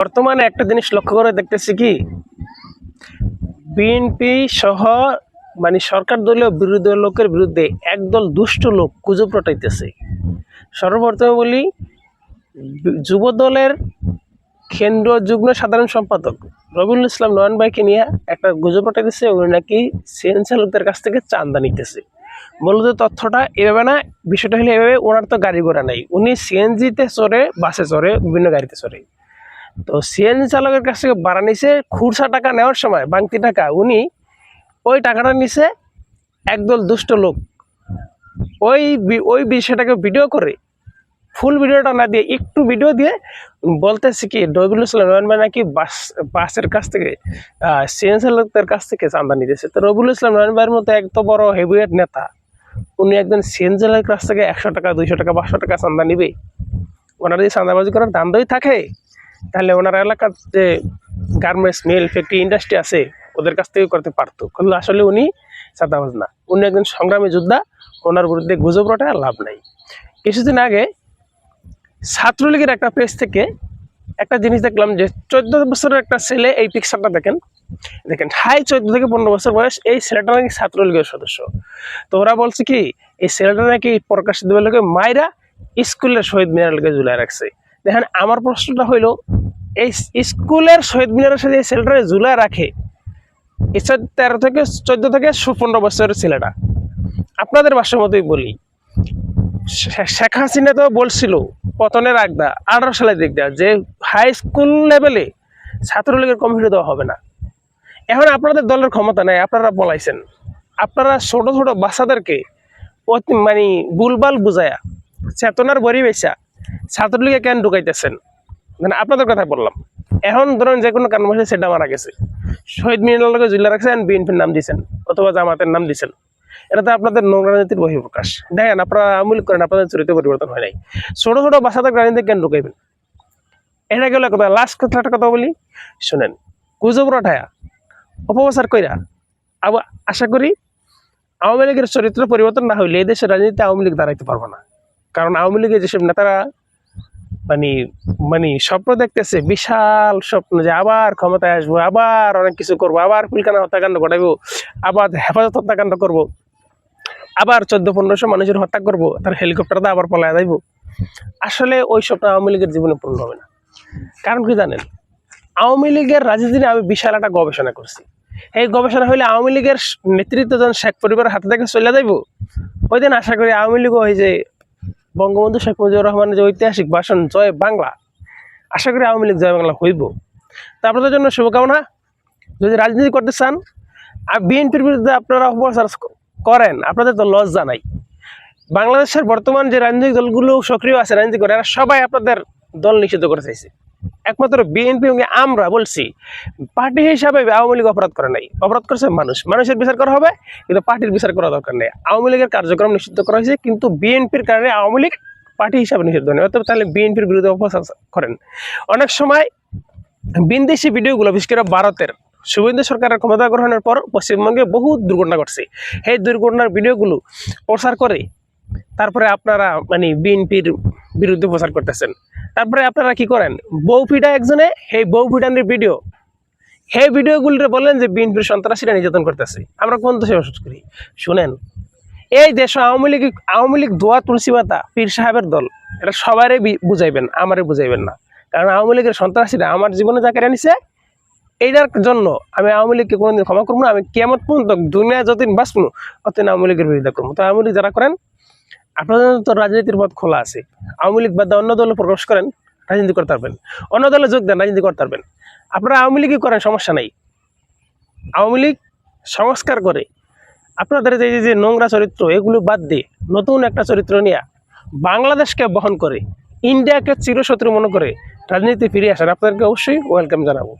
বর্তমানে একটা জিনিস লক্ষ্য করে দেখতেছি কি, বিএনপি সহ সরকার দলীয় বিরোধী দলের লোকের বিরুদ্ধে একদল দুষ্ট লোক গুজব রটাইতেছে। সর্বপ্রথমে বলি, যুব দলের কেন্দ্রীয় যুগ্ম সাধারণ সম্পাদক রবিউল ইসলাম নয়ন ভাইকে নিয়ে একটা গুজব রটাইতেছে। উনি নাকি সিএনজি চালকদের কাছ থেকে চাঁদা নিতেছে। মূলত তথ্যটা এভাবে না, বিষয়টা হলে এভাবে, ওনার তো গাড়ি ঘোড়া নাই, উনি সিএনজিতে চড়ে, বাসে চড়ে, বিভিন্ন গাড়িতে চড়ে। তো সিএনজি চালকের কাছ থেকে ভাড়া নিছে, খুচরা টাকা নেওয়ার সময় বাংতি টাকা, উনি ওই টাকাটা নিছে একদল দুষ্ট লোক। ওই বিষয়টাকে ভিডিও করে, ফুল ভিডিওটা না দিয়ে একটু ভিডিও দিয়ে বলতেছে কি, রবিউল ইসলাম নয়ন ভাই নাকি বাসের কাছ থেকে সিএনজি চালকদের কাছ থেকে চাঁদা নিতেছে। তো রবিউল ইসলাম নয়ন ভাইয়ের মতো এত বড় হেভিওয়েট নেতা, উনি একজন সিএনজি চালকের কাছ থেকে 100 টাকা, 200 টাকা, 500 টাকা চাঁদা নিবে? ওনারা যদি চাঁদাবাজি করার ধান্দাই থাকে, তাহলে ওনার এলাকার যে গার্মেন্টস, মিল, ফ্যাক্টরি, ইন্ডাস্ট্রি আছে, ওদের কাছ থেকে করতে পারতো। কিন্তু আসলে উনি চাঁদাবাজ না, উনি একজন সংগ্রামী যোদ্ধা। ওনার বিরুদ্ধে গুজব রটায় লাভ নাই। কিছুদিন আগে ছাত্রলীগের একটা পেজ থেকে একটা জিনিস দেখলাম যে 14 বছরের একটা ছেলে, এই পিকচারটা দেখেন, হাই 14 থেকে 15 বছর বয়স, এই ছেলেটা নাকি ছাত্রলীগের সদস্য। তো ওরা বলছে কি, এই ছেলেটা নাকি প্রকাশ দেওয়ার লোকে মায়েরা স্কুলের শহীদ মিনারের লোকে ঝুলাই রাখছে। দেখেন, আমার প্রশ্নটা হইল, এই স্কুলের শহীদ মিনারের সাথে এই ছেলেটা ঝুলাই রাখে এই 13 থেকে 14 থেকে 15 বছরের ছেলেটা। আপনাদের ভাষার মতোই বলি, শেখ হাসিনা তো বলছিল পতনের আগদা 18 সালের দিক দেওয়া, যে হাই স্কুল লেভেলে ছাত্রলীগের কমিটি দেওয়া হবে না। এখন আপনাদের দলের ক্ষমতা নেই, আপনারা বলাইছেন, আপনারা ছোট ছোট বাচ্চাদেরকে ভুলভাল বুঝায়া চেতনার বড়ি বেচা ছাত্রলীগে কেন ঢুকাইতেছেন? আপনাদের কথা বললাম। এখন ধরুন যে কোনো কারণ বসে সেটা মারা গেছে, শহীদ মিনারকে জুলে রাখছেন, বিএনপির নাম দিচ্ছেন অথবা জামাতের নাম দিচ্ছেন, এটা তো আপনাদের নোংরা রাজনীতির বহিঃপ্রকাশ। দেখেন, আপনারা আমূল করেন, আপনাদের চরিত্র পরিবর্তন হয় নাই। ছোট ছোট বাচ্চাদের রাজনীতি কেন ঢুকাইবেন? এটা গেল কথা। লাস্ট একটা কথা বলি, শুনেন, গুজব রটায়া অপপ্রচার কইরা আবার আশা করি আওয়ামী লীগের চরিত্র পরিবর্তন না হইলে এই দেশের রাজনীতিতে আওয়ামী লীগ দাঁড়াইতে পারবো না। কারণ আওয়ামী লীগের যেসব নেতারা স্বপ্ন দেখতেছে, বিশাল স্বপ্ন, যে আবার ক্ষমতায় আসবো, আবার অনেক কিছু করবো, আবার পিলখানা হত্যাকাণ্ড ঘটাইবো, আবার হেফাজত হত্যাকাণ্ড করবো, আবার 1400-1500 মানুষের হত্যা করবো, তার হেলিকপ্টারটা আবার পলায় যাইবো। আসলে ওই স্বপ্ন আওয়ামী লীগের জীবনে পূর্ণ হবে না। কারণ কি জানেন, আওয়ামী লীগের রাজনীতি নিয়ে আমি বিশাল একটা গবেষণা করছি। এই গবেষণা হইলে আওয়ামী লীগের নেতৃত্ব যখন শেখ পরিবারের হাতে থেকে চলে যাইব, ওই দিন আশা করি আওয়ামী লীগ ওই যে বঙ্গবন্ধু শেখ মুজিবুর রহমানের যে ঐতিহাসিক ভাষণ জয় বাংলা, আশা করি আওয়ামী লীগ জয় বাংলা হইব। তা আপনাদের জন্য শুভকামনা। যদি রাজনীতি করতে চান আর বিএনপির বিরুদ্ধে আপনারা অপপ্রচার করেন, আপনাদের তো লজ্জা নাই। বাংলাদেশের বর্তমান যে রাজনৈতিক দলগুলো সক্রিয় আছে রাজনীতি করে, এরা সবাই আপনাদের দল নিষিদ্ধ করে চাইছে। একমাত্র বিএনপি আমরা বলছি, পার্টি হিসাবে আওয়ামী লীগ অপরাধ করে নাই, অপরাধ করেছে মানুষ। মানুষের বিচার করা হবে, কিন্তু পার্টির বিচার করা দরকার নেই। আওয়ামী লীগের কার্যক্রম নিষিদ্ধ করা হয়েছে, কিন্তু বিএনপির কারণে আওয়ামী লীগ পার্টি হিসাবে নিষিদ্ধ নেই। অর্থাৎ তাহলে বিএনপির বিরুদ্ধে অপপ্রচার করেন। অনেক সময় বিদেশি ভিডিওগুলো, বিশেষ করে ভারতের শুভেন্দু সরকারের ক্ষমতা গ্রহণের পর পশ্চিমবঙ্গে বহু দুর্ঘটনা ঘটছে, সেই দুর্ঘটনার ভিডিওগুলো প্রচার করে তারপরে আপনারা বিএনপির বিরুদ্ধে প্রচার করতেছেন। তারপরে আপনারা কি করেন, বউ পিটা একজনে, সেই বউ পিটানোর ভিডিও, সেই ভিডিওগুলোতে বলেন যে বিএনপির সন্ত্রাসীরা নির্যাতন করতেছে। আমরা কোন দেশে বসবাস করি? শুনেন, এই দেশ আওয়ামী লীগ দোয়া তুলসী মাতা পীর সাহেবের দল, এটা সবারই বুঝাইবেন, আমারে বুঝাইবেন না। কারণ আওয়ামী লীগের সন্ত্রাসীরা আমার জীবনে যা কেড়ে নিছে, এইটার জন্য আমি আওয়ামী লীগকে কোনোদিন ক্ষমা করবো না। আমি কিয়ামত পর্যন্ত দুনিয়া যতদিন বাঁচবো অতদিন আওয়ামী লীগের বিরোধিতা করবো। তো আওয়ামী লীগ যারা করেন, আপনাদের তো রাজনীতির পথ খোলা আছে। আওয়ামী লীগ বাদ অন্য দলে প্রবেশ করেন, রাজনীতি করতে পারবেন, অন্য দলে যোগ দেন, রাজনীতি করতে পারবেন। আপনারা আওয়ামী লীগই করেন, সমস্যা নাই। আওয়ামী লীগ সংস্কার করে আপনাদের যে নোংরা চরিত্র, এগুলো বাদ দিয়ে নতুন একটা চরিত্র নিয়ে বাংলাদেশকে বহন করে, ইন্ডিয়াকে চিরশত্রু মনে করে রাজনীতি ফিরে আসার আপনাদেরকে অবশ্যই ওয়েলকাম জানাবো।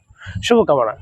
শুভকামনা।